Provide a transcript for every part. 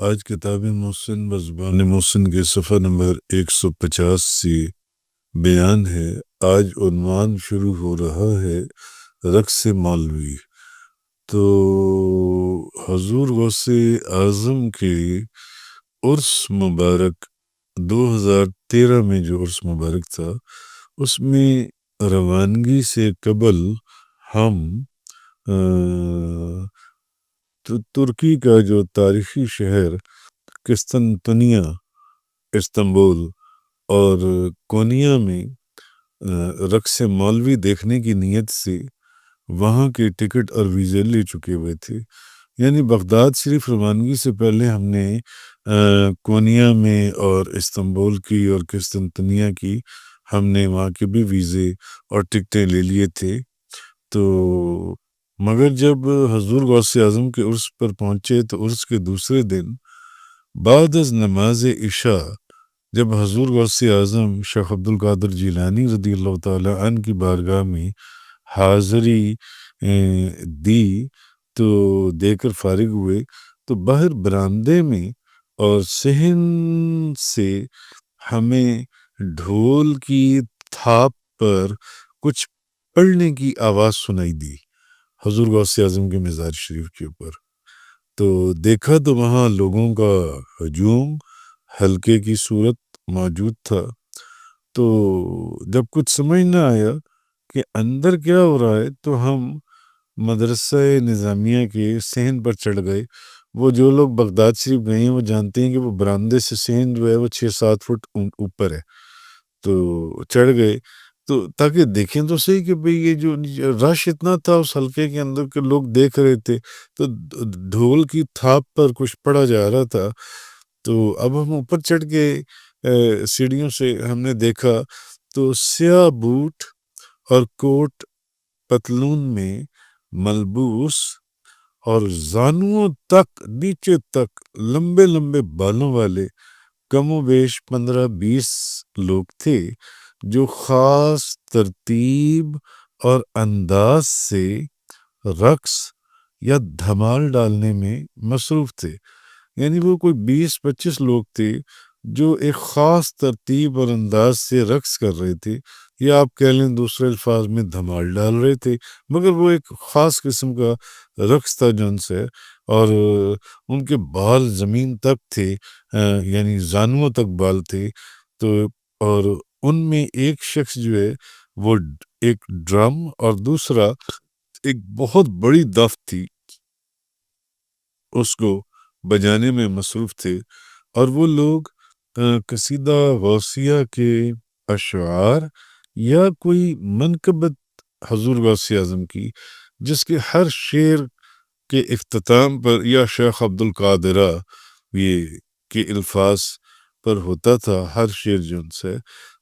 آج کتاب محسن بزبان محسن کے صفحہ نمبر 150 سے بیان ہے۔ آج عنوان شروع ہو رہا ہے رقص مولوی۔ تو حضور غوث اعظم کے عرس مبارک 2013 میں جو عرس مبارک تھا اس میں روانگی سے قبل ہم ترکی کا جو تاریخی شہر قسطنطنیہ، استنبول اور کونیا میں رقص مولوی دیکھنے کی نیت سے وہاں کے ٹکٹ اور ویزے لے چکے ہوئے تھے۔ یعنی بغداد شریف روانگی سے پہلے ہم نے کونیا میں اور استنبول کی اور قسطنطنیہ کی ہم نے وہاں کے بھی ویزے اور ٹکٹیں لے لیے تھے۔ تو مگر جب حضور غوث اعظم کے عرس پر پہنچے تو عرس کے دوسرے دن بعد از نماز عشاء جب حضور غوث اعظم شیخ عبدالقادر جیلانی رضی اللہ تعالی عنہ کی بارگاہ میں حاضری دی تو دے کر فارغ ہوئے تو باہر برآمدے میں اور صحن سے ہمیں ڈھول کی تھاپ پر کچھ پڑھنے کی آواز سنائی دی حضور غوث اعظم کے مزار شریف کے اوپر۔ تو دیکھا تو وہاں لوگوں کا ہجوم حلقے کی صورت موجود تھا۔ تو جب کچھ سمجھ نہ آیا کہ اندر کیا ہو رہا ہے تو ہم مدرسہ نظامیہ کے صحن پر چڑھ گئے۔ وہ جو لوگ بغداد شریف گئے ہیں وہ جانتے ہیں کہ وہ برآمدے سے صحن جو ہے وہ 6-7 فٹ اوپر ہے۔ تو چڑھ گئے تو تاکہ دیکھیں تو صحیح کہ بھئی یہ جو رش اتنا تھا اس حلقے کے اندر کہ لوگ دیکھ رہے تھے تو ڈھول کی تھاپ پر کچھ پڑھا جا رہا تھا۔ تو اب ہم اوپر چڑھ کے سیڑھیوں سے ہم نے دیکھا تو سیاہ بوٹ اور کوٹ پتلون میں ملبوس اور زانوؤں تک نیچے تک لمبے لمبے بالوں والے کم و بیش 15-20 لوگ تھے جو خاص ترتیب اور انداز سے رقص یا دھمال ڈالنے میں مصروف تھے۔ یعنی وہ کوئی 20-25 لوگ تھے جو ایک خاص ترتیب اور انداز سے رقص کر رہے تھے، یا آپ کہہ لیں دوسرے الفاظ میں دھمال ڈال رہے تھے، مگر وہ ایک خاص قسم کا رقص تھا جن سے، اور ان کے بال زمین تک تھے، یعنی زانوؤں تک بال تھے۔ تو اور ان میں ایک شخص جو ہے وہ ایک ڈرم اور دوسرا ایک بہت بڑی دف تھی اس کو بجانے میں مصروف تھے، اور وہ لوگ قصیدہ غوثیہ کے اشعار یا کوئی منقبت حضور غوث اعظم کی جس کے ہر شعر کے اختتام پر یا شیخ عبدالقادرہ یہ کے الفاظ پر ہوتا تھا ہر شعر جن سے،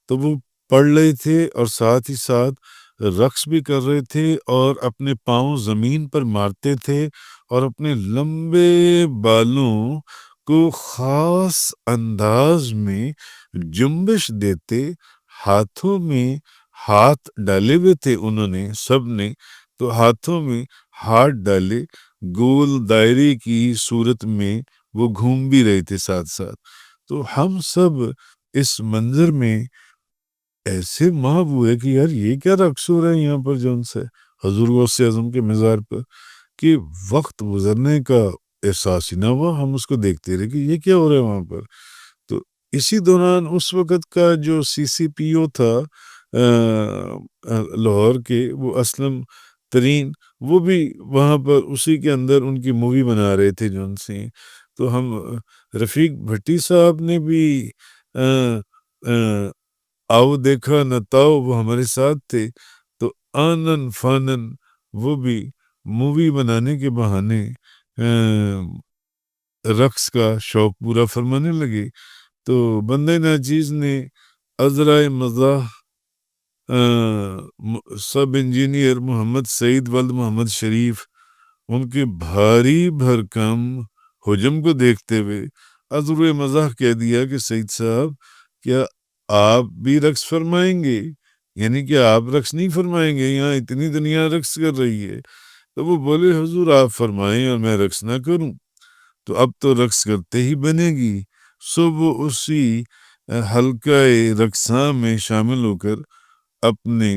تو وہ پڑھ رہے تھے اور ساتھ ہی ساتھ رقص بھی کر رہے تھے اور اپنے پاؤں زمین پر مارتے تھے اور اپنے لمبے بالوں کو خاص انداز میں جنبش دیتے، ہاتھوں میں ہاتھ ڈالے ہوئے تھے انہوں نے سب نے، تو ہاتھوں میں ہاتھ ڈالے گول دائرے کی صورت میں وہ گھوم بھی رہے تھے ساتھ ساتھ۔ تو ہم سب اس منظر میں ایسے محو ہوئے کہ یار یہ کیا رقص ہو رہا ہے یہاں پر جون سے حضور غوث اعظم کے مزار پر، کہ وقت گزرنے کا احساس ہی نہ ہوا، ہم اس کو دیکھتے رہے کہ یہ کیا ہو رہا ہے وہاں پر۔ تو اسی دوران اس وقت کا جو CCPO تھا لاہور کے، وہ اسلم ترین، وہ بھی وہاں پر اسی کے اندر ان کی مووی بنا رہے تھے جون سے۔ تو ہم رفیق بھٹی صاحب نے بھی آؤ دیکھا نہ تاؤ، وہ ہمارے ساتھ تھے، تو آنن فانن وہ بھی مووی بنانے کے بہانے رقص کا شوق پورا فرمانے لگے۔ تو بندہ ناچیز نے عذرائے مزاح سب انجینئر محمد سعید ولد محمد شریف ان کے بھاری بھرکم حجم کو دیکھتے ہوئے عذرائے مزاح کہہ دیا کہ سعید صاحب کیا آپ بھی رقص فرمائیں گے؟ یعنی کہ آپ رقص نہیں فرمائیں گے، یہاں اتنی دنیا رقص کر رہی ہے۔ تو وہ بولے حضور آپ فرمائیں اور میں رقص نہ کروں؟ تو اب تو رقص کرتے ہی بنے گی۔ سو وہ اسی حلقہ رقصاں میں شامل ہو کر اپنے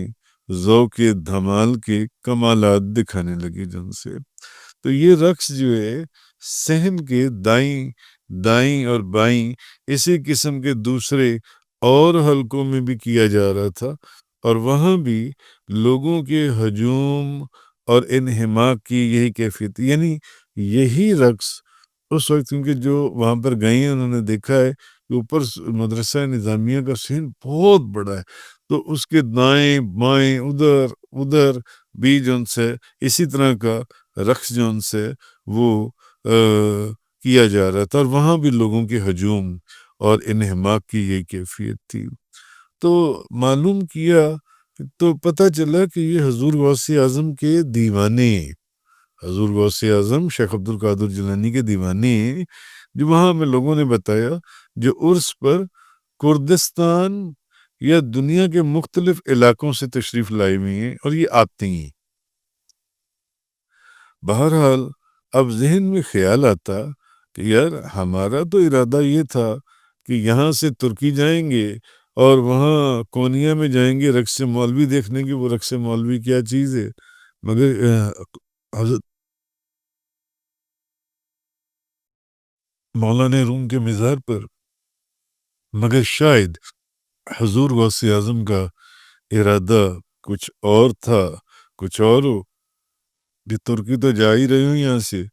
ذوق دھمال کے کمالات دکھانے لگی جن سے۔ تو یہ رقص جو ہے صحن کے دائیں اور بائیں اسی قسم کے دوسرے اور حلقوں میں بھی کیا جا رہا تھا، اور وہاں بھی لوگوں کے ہجوم اور انہماک کی یہی کیفیت تھی۔ یعنی یہی رقص اس وقت، کیونکہ جو وہاں پر گئے ہیں انہوں نے دیکھا ہے کہ اوپر مدرسہ نظامیہ کا صحن بہت بڑا ہے، تو اس کے دائیں بائیں ادھر بھی جو سے اسی طرح کا رقص جو سے وہ کیا جا رہا تھا، اور وہاں بھی لوگوں کے ہجوم اور انہماک کی یہی کیفیت تھی۔ تو معلوم کیا تو پتہ چلا کہ یہ حضور غوث اعظم کے دیوانے، حضور غوث اعظم شیخ عبد القادر جیلانی کے دیوانے، جو وہاں میں لوگوں نے بتایا، جو عرس پر کردستان یا دنیا کے مختلف علاقوں سے تشریف لائے ہوئے ہیں اور یہ آتے ہیں۔ بہرحال اب ذہن میں خیال آتا کہ یار ہمارا تو ارادہ یہ تھا کہ یہاں سے ترکی جائیں گے اور وہاں کونیا میں جائیں گے رقص مولوی دیکھنے کی، وہ رقص مولوی کیا چیز ہے، مگر حضرت مولانا روم کے مزار پر، مگر شاید حضور غوث اعظم کا ارادہ کچھ اور تھا، کچھ اور ہو کہ ترکی تو جا ہی رہے ہو یہاں سے،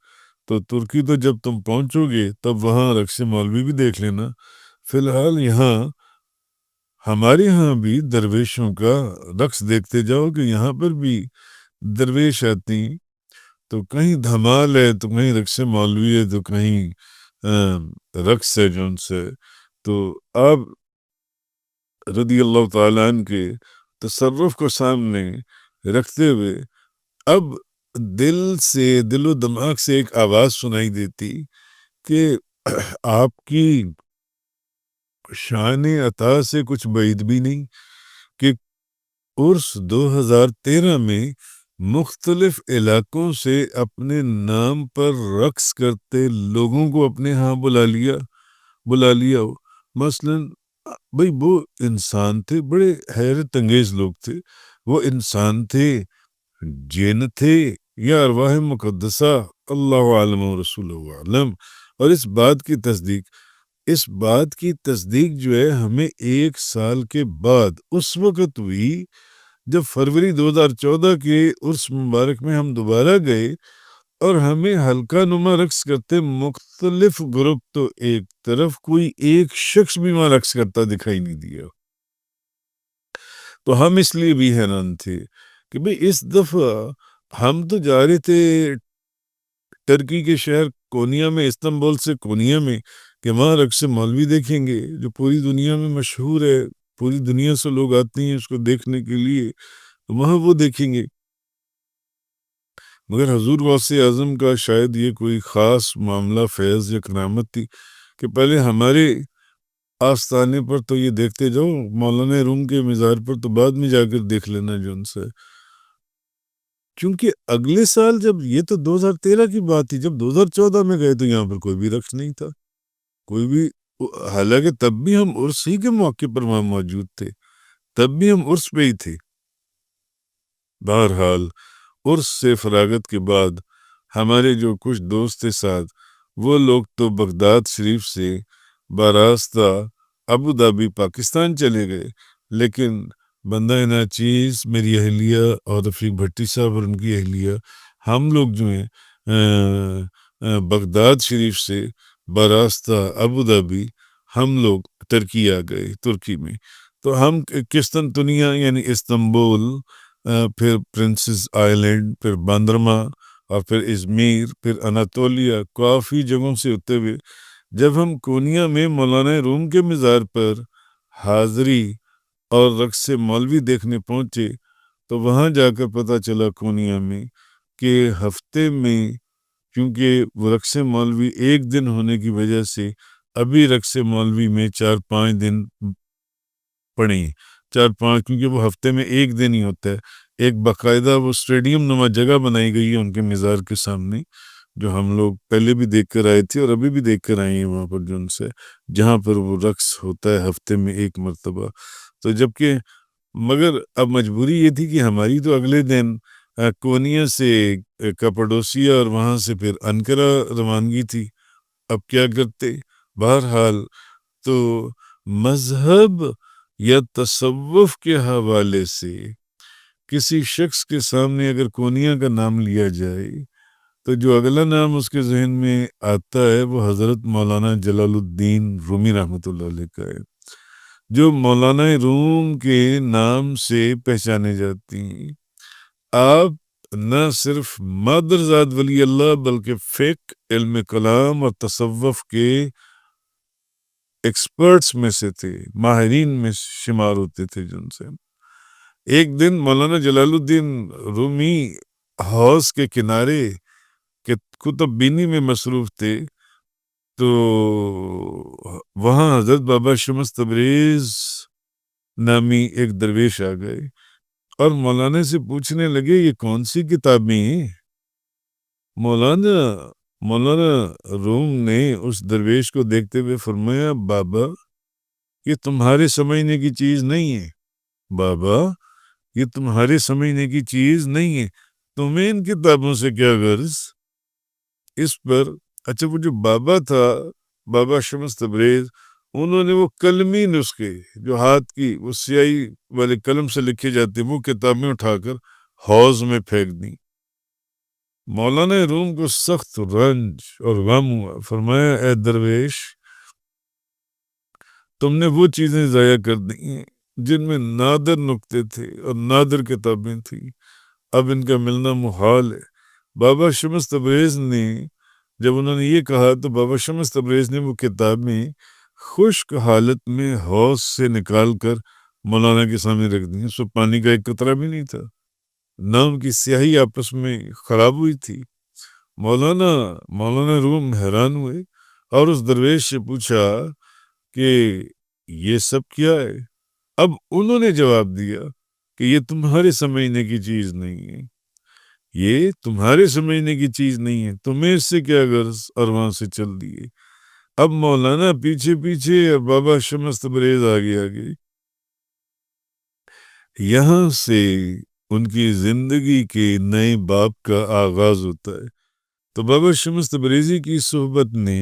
تو ترکی تو جب تم پہنچو گے تب وہاں رقص مولوی بھی دیکھ لینا، فی الحال یہاں ہمارے ہاں بھی درویشوں کا رقص دیکھتے جاؤ کہ یہاں پر بھی درویش آتی، تو کہیں دھمال ہے تو کہیں رقص مولوی ہے تو کہیں رقص ہے جون سے۔ تو آپ رضی اللہ تعالیٰ عنہ کے تصرف کو سامنے رکھتے ہوئے اب دل و دماغ سے ایک آواز سنائی دیتی کہ آپ کی شان عطا سے کچھ بعید بھی نہیں کہ عرس 2013 میں مختلف علاقوں سے اپنے نام پر رقص کرتے لوگوں کو اپنے ہاں بلا لیا ہو۔ مثلاً بھئی وہ انسان تھے، بڑے حیرت انگیز لوگ تھے، وہ انسان تھے، جن تھے یا ارواح مقدسہ، اللہ عالم و رسول عالم۔ اور اس بات کی تصدیق جو ہے ہمیں 1 سال کے بعد اس وقت ہوئی جب فروری 2014 کے عرس مبارک میں ہم دوبارہ گئے اور ہمیں حلقہ نما رقص کرتے مختلف گروپ، تو ایک طرف کوئی ایک شخص بھی وہاں رقص کرتا دکھائی نہیں دیا۔ تو ہم اس لیے بھی حیران تھے کہ بھئی اس دفعہ ہم تو جا رہے تھے ترکی کے شہر کونیا میں، استنبول سے کونیا میں، کہ وہاں رقص مولوی دیکھیں گے جو پوری دنیا میں مشہور ہے، پوری دنیا سے لوگ آتے ہیں اس کو دیکھنے کے لیے، وہاں وہ دیکھیں گے۔ مگر حضور غوث اعظم کا شاید یہ کوئی خاص معاملہ فیض یا کرامت تھی کہ پہلے ہمارے آستانے پر تو یہ دیکھتے جاؤ، مولانا روم کے مزار پر تو بعد میں جا کر دیکھ لینا جو ان سے، کیونکہ اگلے سال جب یہ تو 2013 کی بات تھی، جب 2014 میں گئے تو یہاں پر کوئی بھی رقص نہیں تھا، کوئی بھی، حالانکہ تب بھی ہم عرس ہی کے موقع پر وہاں موجود تھے، تب بھی ہم عرس پہ ہی تھے۔ بہرحال عرس سے فراغت کے بعد ہمارے جو کچھ دوست تھے ساتھ، وہ لوگ تو بغداد شریف سے باراستہ ابوظہبی پاکستان چلے گئے، لیکن بندہ ناچیز میری اہلیہ اور رفیق بھٹی صاحب اور ان کی اہلیہ، ہم لوگ جو ہیں بغداد شریف سے باراستہ ابوظہبی ہم لوگ ترکی آ گئے، ترکی میں۔ تو ہم قسطنطنیہ یعنی استنبول، پھر پرنسز آئلینڈ، پھر باندرما، اور پھر ازمیر، پھر اناتولیا، کافی جگہوں سے ہوتے ہوئے جب ہم کونیا میں مولانا روم کے مزار پر حاضری اور رقص مولوی دیکھنے پہنچے، تو وہاں جا کر پتہ چلا کونیا میں کہ ہفتے میں، کیونکہ وہ رقص مولوی ایک دن ہونے کی وجہ سے ابھی رقص مولوی میں 4-5 دن پڑے، 4-5، کیونکہ وہ ہفتے میں ایک دن ہی ہوتا ہے، ایک باقاعدہ وہ اسٹیڈیم نما جگہ بنائی گئی ہے ان کے مزار کے سامنے، جو ہم لوگ پہلے بھی دیکھ کر آئے تھے اور ابھی بھی دیکھ کر آئے ہیں وہاں پر جو ان سے جہاں پر وہ رقص ہوتا ہے ہفتے میں ایک مرتبہ. تو جبکہ مگر اب مجبوری یہ تھی کہ ہماری تو اگلے دن کونیا سے کپڈوسیا اور وہاں سے پھر انقرہ روانگی تھی. اب کیا کرتے؟ بہرحال تو مذہب یا تصوف کے حوالے سے کسی شخص کے سامنے اگر کونیا کا نام لیا جائے تو جو اگلا نام اس کے ذہن میں آتا ہے وہ حضرت مولانا جلال الدین رومی رحمۃ اللہ علیہ کا ہے، جو مولانا روم کے نام سے پہچانے جاتی ہیں. آپ نہ صرف مادرزاد ولی اللہ بلکہ فقہ، علم کلام اور تصوف کے ایکسپرٹس میں سے تھے، ماہرین میں شمار ہوتے تھے جن سے. ایک دن مولانا جلال الدین رومی حوض کے کنارے کے کتب بینی میں مصروف تھے تو وہاں حضرت بابا شمس تبریز نامی ایک درویش آ گئے اور مولانا سے پوچھنے لگے یہ کون سی کتابیں ہیں؟ مولانا روم نے اس درویش کو دیکھتے ہوئے فرمایا بابا یہ تمہارے سمجھنے کی چیز نہیں ہے، بابا یہ تمہارے سمجھنے کی چیز نہیں ہے، تمہیں ان کتابوں سے کیا غرض؟ اس پر اچھا وہ جو بابا تھا بابا شمس تبریز انہوں نے وہ قلمی نسخے جو ہاتھ کی وہ سیاہی والے قلم سے لکھے جاتے وہ کتابیں اٹھا کر حوض میں پھینک دیں. مولانا روم کو سخت رنج اور غم ہوا. فرمایا اے درویش تم نے وہ چیزیں ضائع کر دی ہیں جن میں نادر نقطے تھے اور نادر کتابیں تھیں، اب ان کا ملنا محال ہے. بابا شمس تبریز نے جب انہوں نے یہ کہا تو بابا شمس تبریز نے وہ کتابیں خشک حالت میں حوض سے نکال کر مولانا کے سامنے رکھ دی. اس میں پانی کا ایک قطرہ بھی نہیں تھا، نہ ان کی سیاہی آپس میں خراب ہوئی تھی. مولانا روم حیران ہوئے اور اس درویش سے پوچھا کہ یہ سب کیا ہے؟ اب انہوں نے جواب دیا کہ یہ تمہارے سمجھنے کی چیز نہیں ہے، یہ تمہارے سمجھنے کی چیز نہیں ہے، تمہیں اس سے کیا غرض؟ اور وہاں سے چل دیے. اب مولانا پیچھے پیچھے اور بابا شمس تبریز آگے. یہاں سے ان کی زندگی کے نئے باب کا آغاز ہوتا ہے. تو بابا شمس تبریزی کی صحبت نے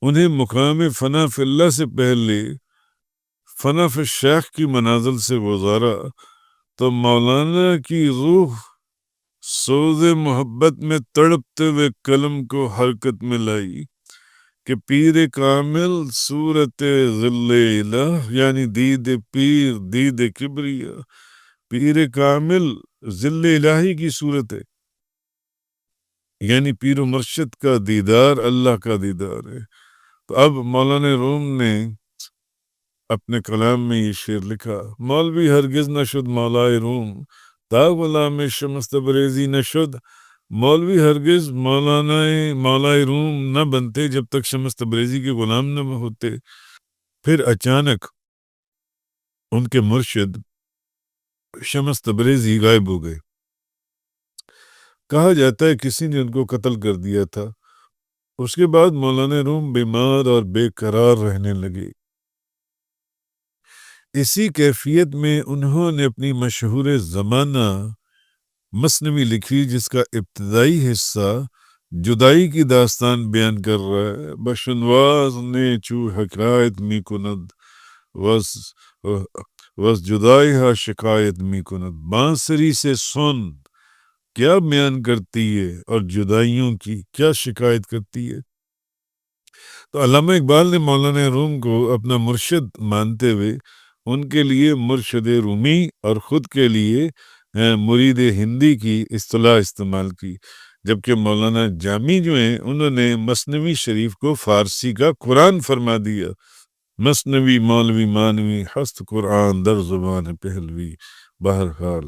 انہیں مقام فنا فی اللہ سے پہلے فنا فی الشیخ کی منازل سے گزارا تو مولانا کی روح سوز محبت میں تڑپتے ہوئے قلم کو حرکت میں لائی کہ پیر کامل صورت ظل الہ یعنی دید پیر دید کبریا، پیر کامل ظل الہی کی صورت ہے یعنی پیر و مرشد کا دیدار اللہ کا دیدار ہے. تو اب مولانا روم نے اپنے کلام میں یہ شعر لکھا مولوی ہرگز نہ شد مولائے روم تا غلام شمس تبریزی نہ شد. مولوی ہرگز مولائے روم نہ بنتے جب تک شمس تبریزی کے غلام نہ ہوتے. پھر اچانک ان کے مرشد شمس تبریزی غائب ہو گئے. کہا جاتا ہے کسی نے ان کو قتل کر دیا تھا. اس کے بعد مولانا روم بیمار اور بے قرار رہنے لگے. اسی کیفیت میں انہوں نے اپنی مشہور زمانہ مثنوی لکھی جس کا ابتدائی حصہ جدائی کی داستان بیان کر رہا ہے. بشنواز نے چو حکایت می کند وز جدائی ہا شکایت می کند. بانسری سے سن کیا بیان کرتی ہے اور جدائیوں کی کیا شکایت کرتی ہے. تو علامہ اقبال نے مولانا روم کو اپنا مرشد مانتے ہوئے ان کے لیے مرشد رومی اور خود کے لیے مرید ہندی کی اصطلاح استعمال کی، جبکہ مولانا جامی جو ہیں انہوں نے مثنوی شریف کو فارسی کا قرآن فرما دیا. مثنوی مولوی مانوی ہست قرآن در زبان پہلوی. بہرحال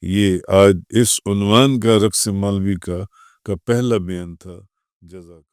یہ آج اس عنوان کا رقص مولوی کا پہلا بیان تھا. جزاک